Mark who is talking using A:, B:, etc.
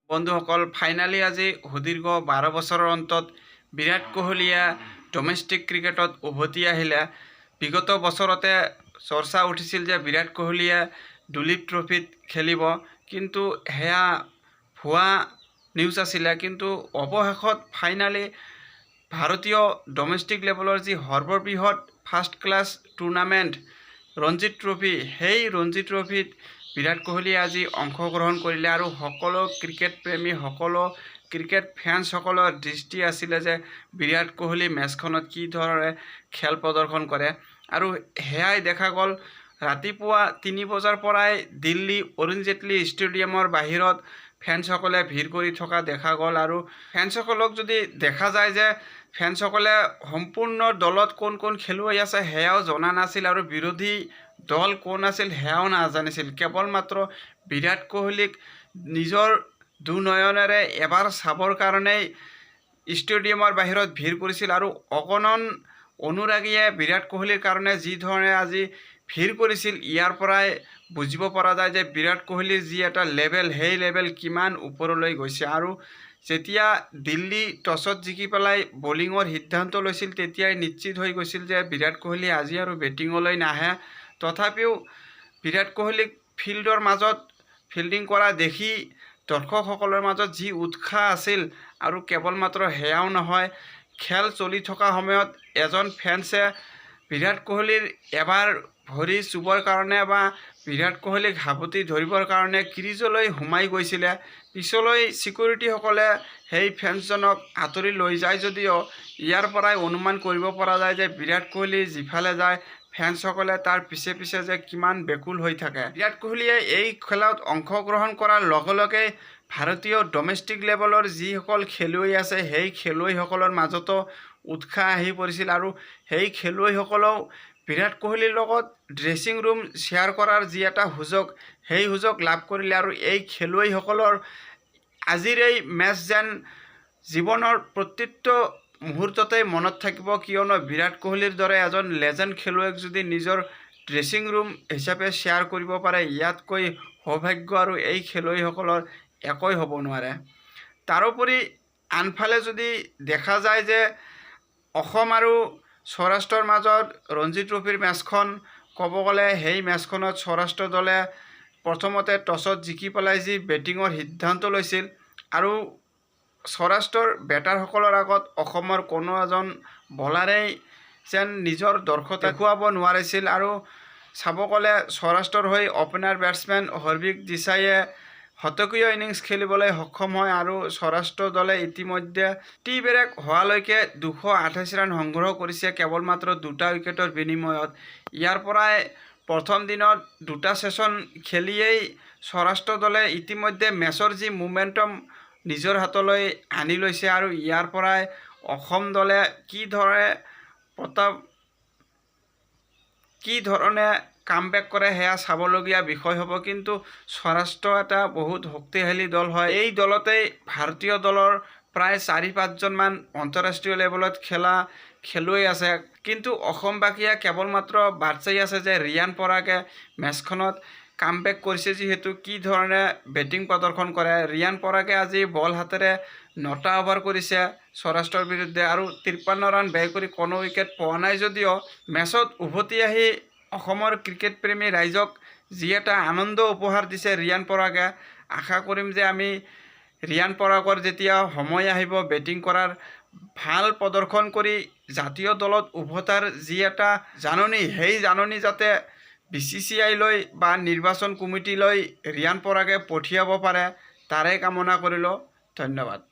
A: বন্ধুসকল ফাইনালি আজি সুদীৰ্ঘ 12 বছৰৰ অন্তত বিৰাট কোহলীয়ে ডমেষ্টিক ক্ৰিকেটত উভতি আহিলে। বিগত বছৰতে চৰ্চা উঠিছিল যে বিৰাট কোহলীয়ে দুলীপ ট্ৰফিত খেলিব, কিন্তু সেয়া ভুৱা নিউজ আছিলে। কিন্তু অৱশেষত ফাইনালি ভাৰতীয় ডমেষ্টিক লেভেলৰ যি সৰ্ববৃহৎ first class tournament Ranji trophy, সেই ৰঞ্জি ট্ৰফিত বিৰাট কোহলীয়ে আজি অংশগ্ৰহণ কৰিলে। আৰু সকলো ক্ৰিকেট প্ৰেমী, সকলো ক্ৰিকেট ফেন্সসকলৰ দৃষ্টি আছিলে যে বিৰাট কোহলী মেচখনত কি ধৰণে খেল প্ৰদৰ্শন কৰে। আৰু সেয়াই দেখা গ'ল। ৰাতিপুৱা 3 বজাৰ পৰাই দিল্লী অৰুণ জেটলী ষ্টেডিয়ামৰ বাহিৰত ফেন্সসকলে ভিৰ কৰি থকা দেখা গ'ল। আৰু ফেন্সসকলক যদি দেখা যায় যে ফেন্সসকলে সম্পূৰ্ণ দলত কোন কোন খেলুৱৈ আছে সেয়াও জনা নাছিল, আৰু বিৰোধী দল কোন আছিল সেয়াও নাজানিছিল। কেৱল মাত্ৰ বিৰাট কোহলীক নিজৰ দুনয়নেৰে এবাৰ চাবৰ কাৰণেই ষ্টেডিয়ামৰ বাহিৰত ভিৰ কৰিছিল। আৰু অগণন অনুৰাগীয়ে বিৰাট কোহলীৰ কাৰণে যি ধৰণে আজি ভিৰ কৰিছিল, ইয়াৰ পৰাই বুজিব পৰা যায় যে বিৰাট কোহলীৰ যি এটা লেভেল, সেই লেভেল কিমান ওপৰলৈ গৈছে। আৰু যেতিয়া দিল্লী টছত জিকি পেলাই বলিঙৰ সিদ্ধান্ত লৈছিল, তেতিয়াই নিশ্চিত হৈ গৈছিল যে বিৰাট কোহলী আজি আৰু বেটিঙলৈ নাহে। তথাপিও বিৰাট কোহলীক ফিল্ডৰ মাজত ফিল্ডিং কৰা দেখি দৰ্শকসকলৰ মাজত যি উৎসাহ আছিল, আৰু কেৱল মাত্ৰ সেয়াও নহয়, খেল চলি থকা সময়ত এজন ফেন্সে বিৰাট কোহলীৰ এবাৰ ভৰি চুবৰ কাৰণে বা বিৰাট কোহলীক হাবুতি ধৰিবৰ কাৰণে ক্ৰিজলৈ সোমাই গৈছিলে। পিছলৈ ছিকিউৰিটিসকলে সেই ফেন্সজনক আঁতৰি লৈ যায় যদিও ইয়াৰ পৰাই অনুমান কৰিব পৰা যায় যে বিৰাট কোহলী যিফালে যায় ফেন্সসকলে তাৰ পিছে পিছে যে কিমান বেকুল হৈ থাকে। বিৰাট কোহলীয়ে এই খেলত অংশগ্ৰহণ কৰাৰ লগে লগে ভাৰতীয় ডমেষ্টিক লেভেলৰ যিসকল খেলুৱৈ আছে সেই খেলুৱৈসকলৰ মাজতো উৎসাহ আহি পৰিছিল। আৰু সেই খেলুৱৈসকলেও বিৰাট কোহলীৰ লগত ড্ৰেছিং ৰুম শ্বেয়াৰ কৰাৰ যি এটা সুযোগ, সেই সুযোগ লাভ কৰিলে। আৰু এই খেলুৱৈসকলৰ আজিৰ এই মেচ যেন জীৱনৰ প্ৰতিটো মুহূৰ্ততেই মনত থাকিব, কিয়নো বিৰাট কোহলীৰ দৰে এজন লেজেণ্ড খেলুৱৈক যদি নিজৰ ড্ৰেছিং ৰুম হিচাপে শ্বেয়াৰ কৰিব পাৰে, ইয়াতকৈ সৌভাগ্য আৰু এই খেলুৱৈসকলৰ একোই হ'ব নোৱাৰে। তাৰোপৰি আনফালে যদি দেখা যায় যে অসম আৰু সৌৰাষ্ট্ৰৰ মাজত ৰঞ্জি ট্ৰফিৰ মেচখন ক'ব গ'লে, সেই মেচখনত সৌৰাষ্ট্ৰ দলে প্ৰথমতে টছত জিকি পেলাই যি বেটিঙৰ সিদ্ধান্ত লৈছিল, আৰু সৌৰাষ্ট্ৰৰ বেটাৰসকলৰ আগত অসমৰ কোনো এজন বলাৰেই যেন নিজৰ দক্ষতা দেখুৱাব নোৱাৰিছিল। আৰু চাব গ'লে সৌৰাষ্ট্ৰৰ হৈ অপেনাৰ বেটছমেন হৰভিক দেশাইয়ে শতকীয় ইনিংছ খেলিবলৈ সক্ষম হয়। আৰু সৌৰাষ্ট্ৰ দলে ইতিমধ্যে টি ব্ৰেক হোৱালৈকে 228 ৰান সংগ্ৰহ কৰিছে, কেৱল মাত্ৰ 2টা উইকেটৰ বিনিময়ত। ইয়াৰ পৰাই প্ৰথম দিনত 2টা ছেছন খেলিয়েই সৌৰাষ্ট্ৰ দলে ইতিমধ্যে মেচৰ যি মোমেণ্টাম নিজৰ হাতলৈ আনি লৈছে। আৰু ইয়াৰ পৰাই অসম দলে কি ধৰণে কামবেক কৰে সেয়া চাবলগীয়া বিষয় হ'ব। কিন্তু সৌৰাষ্ট্ৰ এটা বহুত শক্তিশালী দল হয়। এই দলতেই ভাৰতীয় দলৰ প্ৰায় 4-5জনমান আন্তঃৰাষ্ট্ৰীয় লেভেলত খেলা খেলুৱৈ আছে। কিন্তু অসমবাসীয়ে কেৱল মাত্ৰ বাট চাই আছে যে ৰিয়ান পৰাগে মেচখনত কামবেক কৰিছে যিহেতু কি ধৰণে বেটিং প্ৰদৰ্শন কৰে। ৰিয়ান পৰাগে আজি বল হাতেৰে 9টা অভাৰ কৰিছে সৌৰাষ্ট্ৰৰ বিৰুদ্ধে, আৰু 53 ৰান ব্যয় কৰি কোনো উইকেট পোৱা নাই যদিও মেচত উভতি আহি অসমৰ ক্ৰিকেট প্ৰেমী ৰাইজক যি এটা আনন্দ উপহাৰ দিছে ৰিয়ান পৰাগে। আশা কৰিম যে আমি ৰিয়ান পৰাগৰ যেতিয়া সময় আহিব বেটিং কৰাৰ, ভাল প্ৰদৰ্শন কৰি জাতীয় দলত উভতাৰ যি এটা জাননী, সেই জাননী যাতে BCCI লৈ বা নিৰ্বাচন কমিটিলৈ ৰিয়ান পৰাগে পঠিয়াব পাৰে, তাৰে কামনা কৰিলোঁ। ধন্যবাদ।